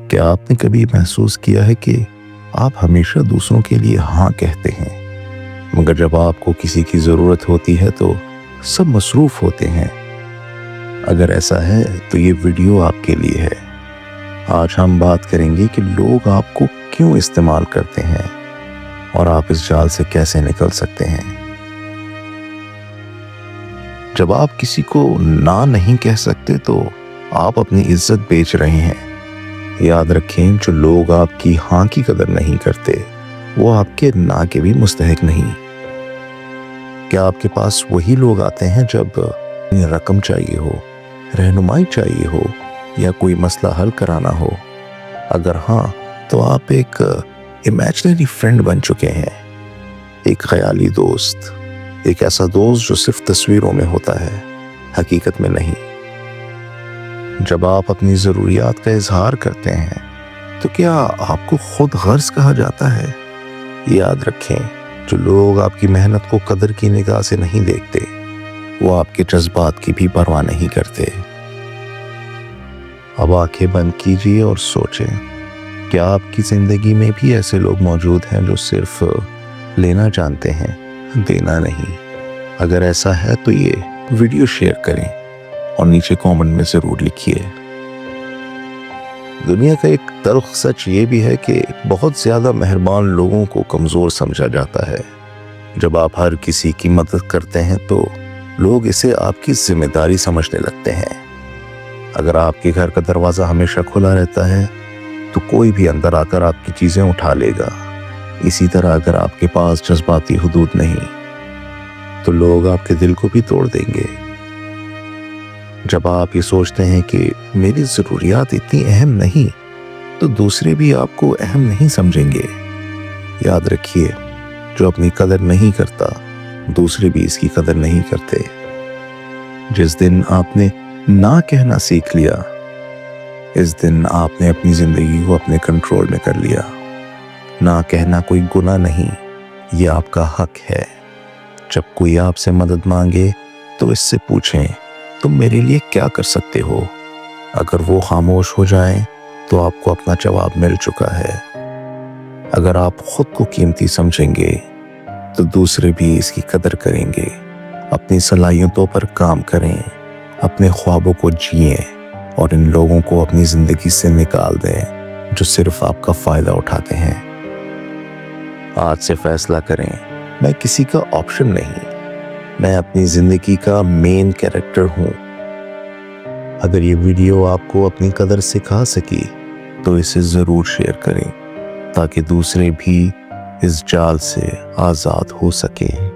کیا آپ نے کبھی محسوس کیا ہے کہ آپ ہمیشہ دوسروں کے لیے ہاں کہتے ہیں، مگر جب آپ کو کسی کی ضرورت ہوتی ہے تو سب مصروف ہوتے ہیں؟ اگر ایسا ہے تو یہ ویڈیو آپ کے لیے ہے۔ آج ہم بات کریں گے کہ لوگ آپ کو کیوں استعمال کرتے ہیں اور آپ اس جال سے کیسے نکل سکتے ہیں۔ جب آپ کسی کو نہ نہیں کہہ سکتے تو آپ اپنی عزت بیچ رہے ہیں۔ یاد رکھیں، جو لوگ آپ کی ہاں کی قدر نہیں کرتے وہ آپ کے نہ کے بھی مستحق نہیں۔ کیا آپ کے پاس وہی لوگ آتے ہیں جب رقم چاہیے ہو، رہنمائی چاہیے ہو یا کوئی مسئلہ حل کرانا ہو؟ اگر ہاں تو آپ ایک امیجنری فرینڈ بن چکے ہیں، ایک خیالی دوست، ایک ایسا دوست جو صرف تصویروں میں ہوتا ہے، حقیقت میں نہیں۔ جب آپ اپنی ضروریات کا اظہار کرتے ہیں تو کیا آپ کو خود غرض کہا جاتا ہے؟ یاد رکھیں، جو لوگ آپ کی محنت کو قدر کی نگاہ سے نہیں دیکھتے وہ آپ کے جذبات کی بھی پرواہ نہیں کرتے۔ اب آنکھیں بند کیجیے اور سوچیں، کیا آپ کی زندگی میں بھی ایسے لوگ موجود ہیں جو صرف لینا جانتے ہیں، دینا نہیں؟ اگر ایسا ہے تو یہ ویڈیو شیئر کریں اور نیچے کامنٹ میں ضرور لکھیے۔ دنیا کا ایک تلخ سچ یہ بھی ہے کہ بہت زیادہ مہربان لوگوں کو کمزور سمجھا جاتا ہے۔ جب آپ ہر کسی کی مدد کرتے ہیں تو لوگ اسے آپ کی ذمہ داری سمجھنے لگتے ہیں۔ اگر آپ کے گھر کا دروازہ ہمیشہ کھلا رہتا ہے تو کوئی بھی اندر آ کر آپ کی چیزیں اٹھا لے گا۔ اسی طرح اگر آپ کے پاس جذباتی حدود نہیں تو لوگ آپ کے دل کو بھی توڑ دیں گے۔ جب آپ یہ سوچتے ہیں کہ میری ضروریات اتنی اہم نہیں تو دوسرے بھی آپ کو اہم نہیں سمجھیں گے۔ یاد رکھیے، جو اپنی قدر نہیں کرتا دوسرے بھی اس کی قدر نہیں کرتے۔ جس دن آپ نے نہ کہنا سیکھ لیا، اس دن آپ نے اپنی زندگی کو اپنے کنٹرول میں کر لیا۔ نہ کہنا کوئی گناہ نہیں، یہ آپ کا حق ہے۔ جب کوئی آپ سے مدد مانگے تو اس سے پوچھیں، تم میرے لیے کیا کر سکتے ہو؟ اگر وہ خاموش ہو جائیں تو آپ کو اپنا جواب مل چکا ہے۔ اگر آپ خود کو قیمتی سمجھیں گے تو دوسرے بھی اس کی قدر کریں گے۔ اپنی صلاحیتوں پر کام کریں، اپنے خوابوں کو جئیں اور ان لوگوں کو اپنی زندگی سے نکال دیں جو صرف آپ کا فائدہ اٹھاتے ہیں۔ آج سے فیصلہ کریں، میں کسی کا آپشن نہیں، میں اپنی زندگی کا مین کیریکٹر ہوں۔ اگر یہ ویڈیو آپ کو اپنی قدر سکھا سکی تو اسے ضرور شیئر کریں تاکہ دوسرے بھی اس جال سے آزاد ہو سکیں۔